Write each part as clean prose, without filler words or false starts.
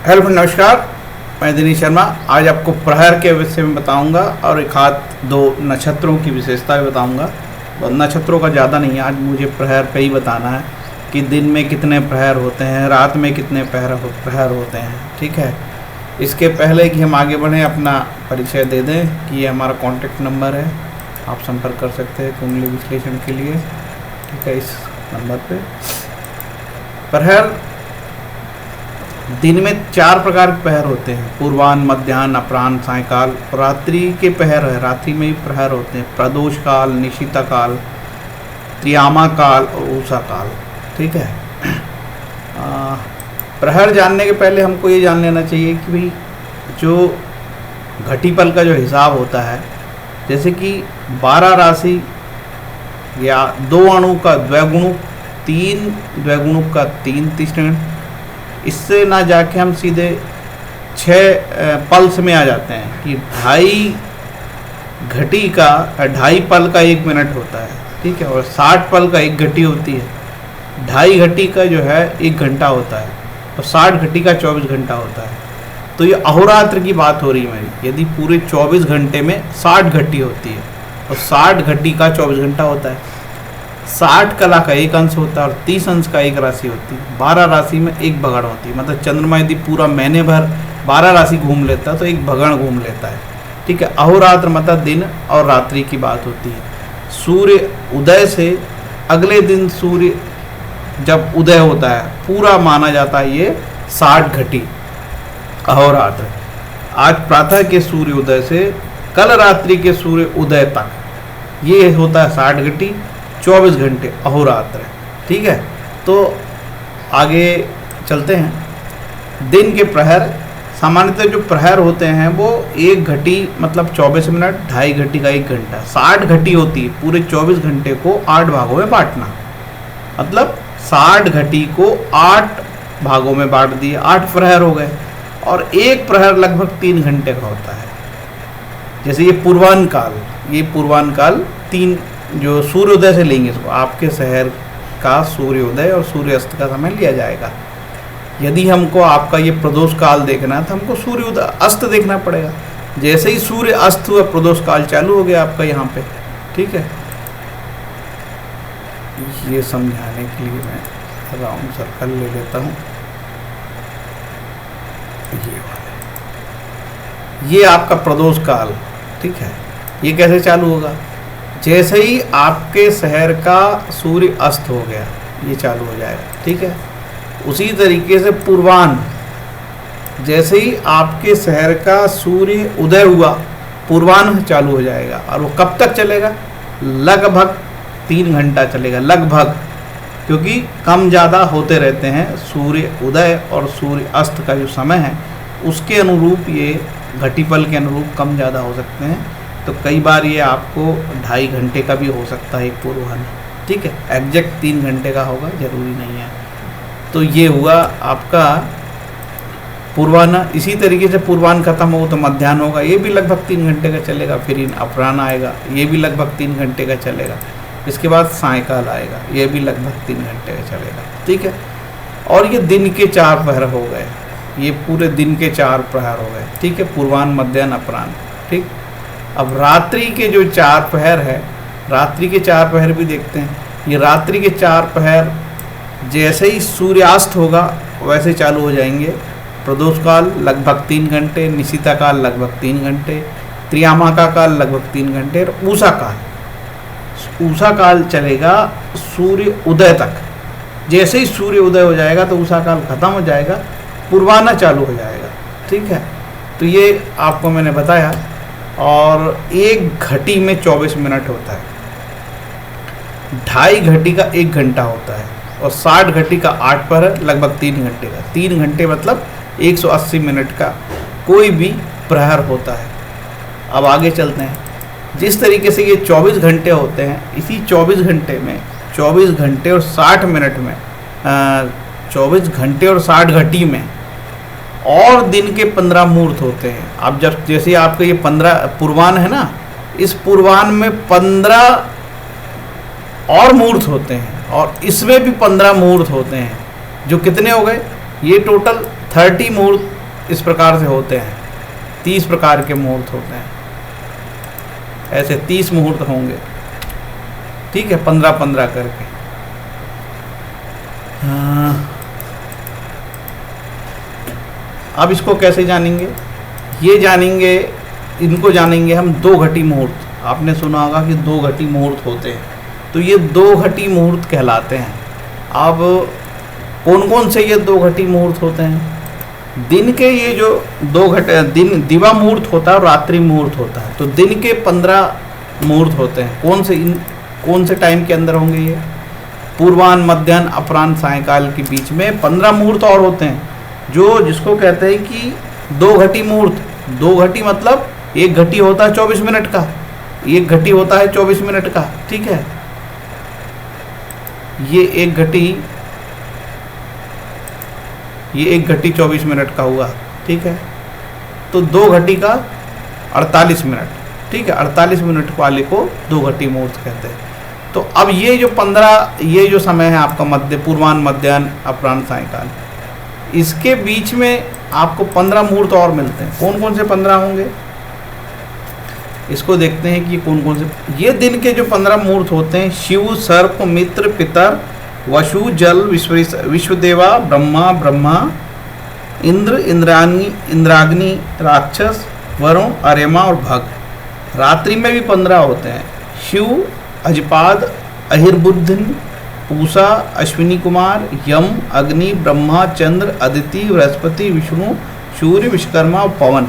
Hello नमस्कार, मैं दिनेश शर्मा। आज आपको प्रहर के विषय में बताऊंगा और एक हाथ दो नक्षत्रों की विशेषता भी बताऊंगा। नक्षत्रों का ज़्यादा नहीं है, आज मुझे प्रहर पे ही बताना है कि दिन में कितने प्रहर होते हैं, रात में कितने प्रहर होते हैं। ठीक है, इसके पहले कि हम आगे बढ़ें अपना परिचय दे दें कि ये हमारा कॉन्टैक्ट नंबर है, आप संपर्क कर सकते हैं कुंडली विश्लेषण के लिए। ठीक है, इस नंबर पे प्रहर दिन में 4 प्रकार के प्रहर होते हैं। पूर्वाह्न, मध्याह्न, अपराह्न, सायंकाल। रात्रि के प्रहर है, रात्रि में भी प्रहर होते हैं। प्रदोष काल, निशिता काल, त्रियामा काल और उषा काल। ठीक है, प्रहर जानने के पहले हमको ये जान लेना चाहिए कि भाई जो घटीपल का जो हिसाब होता है, जैसे कि 12 राशि या 2 अणु का द्विगुणुक, 3 द्विगुणुक का 3 तीसरे, इससे ना जाके हम सीधे 6 पल्स में आ जाते हैं कि 2.5 घटी का 2.5 पल का 1 मिनट होता है। ठीक है, और 60 पल का 1 घटी होती है। 2.5 घटी का जो है 1 घंटा होता है और 60 घटी का 24 घंटा होता है। तो ये अहोरात्र की बात हो रही है मेरी। यदि पूरे 24 घंटे में 60 घटी होती है और 60 घटी का 24 घंटा होता है, 60 कला का 1 अंश होता है और 30 अंश का 1 राशि होती है। 12 राशि में 1 भगण होती है। मतलब चंद्रमा यदि पूरा महीने भर 12 राशि घूम लेता है तो 1 भगण घूम लेता है। ठीक है, अहोरात्र मतलब दिन और रात्रि की बात होती है। सूर्य उदय से अगले दिन सूर्य जब उदय होता है पूरा माना जाता है ये 60 घटी अहोरात्र। आज प्रातः के सूर्य उदय से कल रात्रि के सूर्य उदय तक ये होता है 60 घटी, 24 घंटे अहोरात्र। ठीक है, तो आगे चलते हैं। दिन के प्रहर, सामान्यतः जो प्रहर होते हैं वो 1 घटी मतलब 24 मिनट, 2.5 घटी का 1 घंटा, 60 घटी होती है। पूरे 24 घंटे को 8 भागों में बांटना, मतलब 60 घटी को 8 भागों में बांट दिए, 8 प्रहर हो गए। और एक प्रहर लगभग 3 घंटे का होता है। जैसे ये पूर्वाह्न काल, ये पूर्वाह्न काल 3 जो सूर्योदय से लेंगे इसको, आपके शहर का सूर्योदय और सूर्यास्त का समय लिया जाएगा। यदि हमको आपका ये प्रदोष काल देखना है तो हमको सूर्योदय अस्त देखना पड़ेगा। जैसे ही सूर्य अस्त हुआ प्रदोष काल चालू हो गया आपका यहाँ पे। ठीक है, ये समझाने के लिए मैं राउंड सर्कल ले लेता हूँ। ये आपका प्रदोष काल। ठीक है, ये कैसे चालू होगा? जैसे ही आपके शहर का सूर्य अस्त हो गया ये चालू हो जाएगा। ठीक है, उसी तरीके से पूर्वाह्न, जैसे ही आपके शहर का सूर्य उदय हुआ पूर्वाह्न चालू हो जाएगा। और वो कब तक चलेगा? लगभग 3 घंटा चलेगा, लगभग, क्योंकि कम ज़्यादा होते रहते हैं। सूर्य उदय और सूर्य अस्त का जो समय है उसके अनुरूप ये घटीपल के अनुरूप कम ज़्यादा हो सकते हैं। तो कई बार ये आपको 2.5 घंटे का भी हो सकता है एक पूर्वाह्न। ठीक है, एग्जैक्ट 3 घंटे का होगा, ज़रूरी नहीं है। तो ये हुआ आपका पूर्वाह्न। इसी तरीके से पूर्वाह्न खत्म हो तो मध्याह्न होगा, ये भी लगभग 3 घंटे का चलेगा। फिर अपराह्न आएगा, ये भी लगभग 3 घंटे का चलेगा। इसके बाद सायंकाल आएगा, ये भी लगभग 3 घंटे का चलेगा। ठीक है, और ये दिन के 4 प्रहर हो गए, ये पूरे दिन के 4 प्रहर हो गए। ठीक है, पूर्वाह्न, मध्याह्न, अपराह्न। ठीक, अब रात्रि के जो 4 प्रहर है, रात्रि के 4 प्रहर भी देखते हैं। ये रात्रि के 4 प्रहर जैसे ही सूर्यास्त होगा वैसे चालू हो जाएंगे। प्रदोष काल लगभग 3 घंटे, निशिता काल लगभग 3 घंटे, त्रियामा का काल लगभग 3 घंटे और उषा काल, उषा काल चलेगा सूर्य उदय तक। जैसे ही सूर्य उदय हो जाएगा तो उषा काल खत्म हो जाएगा, पूर्वाह्न चालू हो जाएगा। ठीक है, तो ये आपको मैंने बताया। और 1 घटी में 24 मिनट होता है, 2.5 घटी का 1 घंटा होता है और 60 घटी का 8 प्रहर लगभग 3 घंटे का। 3 घंटे मतलब 180 मिनट का कोई भी प्रहर होता है। अब आगे चलते हैं। जिस तरीके से ये 24 घंटे होते हैं, इसी 24 घंटे में 24 घंटे और 60 मिनट में 24 घंटे और 60 घटी में और दिन के 15 मुहूर्त होते हैं। अब जब जैसे आपका ये 15 पूर्वाह्न है ना, इस पूर्वाह्न में 15 और मुहूर्त होते हैं और इसमें भी 15 मुहूर्त होते हैं, जो कितने हो गए? ये टोटल 30 मुहूर्त इस प्रकार से होते हैं, 30 प्रकार के मुहूर्त होते हैं, ऐसे 30 मुहूर्त होंगे, ठीक है, 15-15 करके। अब इसको कैसे जानेंगे? ये जानेंगे, इनको जानेंगे हम 2 घटी मुहूर्त। आपने सुना होगा कि 2 घटी मुहूर्त होते हैं, तो ये 2 घटी मुहूर्त कहलाते हैं। अब कौन कौन से ये 2 घटी मुहूर्त होते हैं? दिन के ये जो 2 दिन दिवा मुहूर्त होता है और रात्रि मुहूर्त होता है, तो दिन के 15 मुहूर्त होते हैं। कौन से टाइम के अंदर होंगे ये? पूर्वाह्न, मध्याह्न, अपराह्न, सायंकाल के बीच में 15 मुहूर्त और होते हैं, जिसको कहते हैं कि 2 घटी मुहूर्त। 2 घटी मतलब 1 घटी होता है 24 मिनट का, 1 घटी होता है 24 मिनट का, ठीक है। ये एक घटी 24 मिनट का हुआ, ठीक है। तो 2 घटी का 48 मिनट, ठीक है। 48 मिनट वाले को 2 घटी मुहूर्त कहते हैं। तो अब ये जो 15, ये जो समय है आपका पूर्वाह्न, मध्याह्न, अपराह्न, सायंकाल, इसके बीच में आपको 15 मुहूर्त और मिलते हैं। कौन कौन से 15 होंगे इसको देखते हैं कि कौन कौन से। ये दिन के जो 15 मुहूर्त होते हैं, शिव, सर्प, मित्र, पितर, वसु, जल, विश्वदेवा, ब्रह्मा, इंद्र, इंद्राग्नि, राक्षस, वरुण, अरेमा और भग। रात्रि में भी 15 होते हैं। शिव, अजपाद, अहिर्बुद्धन, पूषा, अश्विनी कुमार, यम, अग्नि, ब्रह्मा, चंद्र, अदिति, बृहस्पति, विष्णु, सूर्य, विश्वकर्मा और पवन।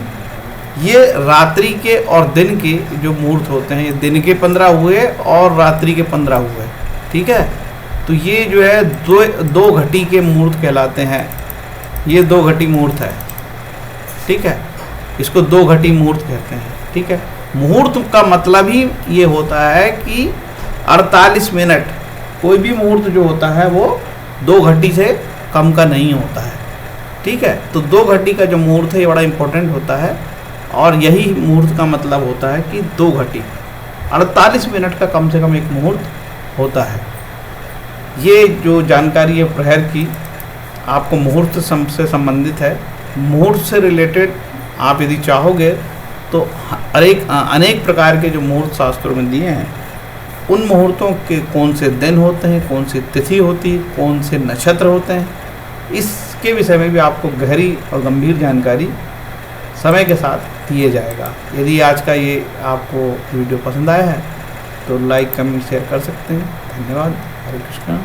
ये रात्रि के और दिन के जो मुहूर्त होते हैं, ये दिन के 15 हुए और रात्रि के 15 हुए, ठीक है। तो ये जो है 2 घटी के मुहूर्त कहलाते हैं। ये 2 घटी मुहूर्त है, ठीक है। इसको 2 घटी मुहूर्त कहते हैं, ठीक है। मुहूर्त का मतलब ही ये होता है कि 48 मिनट, कोई भी मुहूर्त जो होता है वो 2 घटी से कम का नहीं होता है, ठीक है। तो 2 घटी का जो मुहूर्त है ये बड़ा इंपॉर्टेंट होता है, और यही मुहूर्त का मतलब होता है कि 2 घटी 48 मिनट का कम से कम एक मुहूर्त होता है। ये जो जानकारी है प्रहर की आपको मुहूर्त से संबंधित है। मुहूर्त से रिलेटेड आप यदि चाहोगे तो अनेक प्रकार के जो मुहूर्त शास्त्रों में दिए हैं, उन मुहूर्तों के कौन से दिन होते हैं, कौन सी तिथि होती है, कौन से नक्षत्र होते हैं, इसके विषय में भी आपको गहरी और गंभीर जानकारी समय के साथ दिए जाएगा। यदि आज का ये आपको वीडियो पसंद आया है तो लाइक, कमेंट, शेयर कर सकते हैं। धन्यवाद। हरे कृष्णा।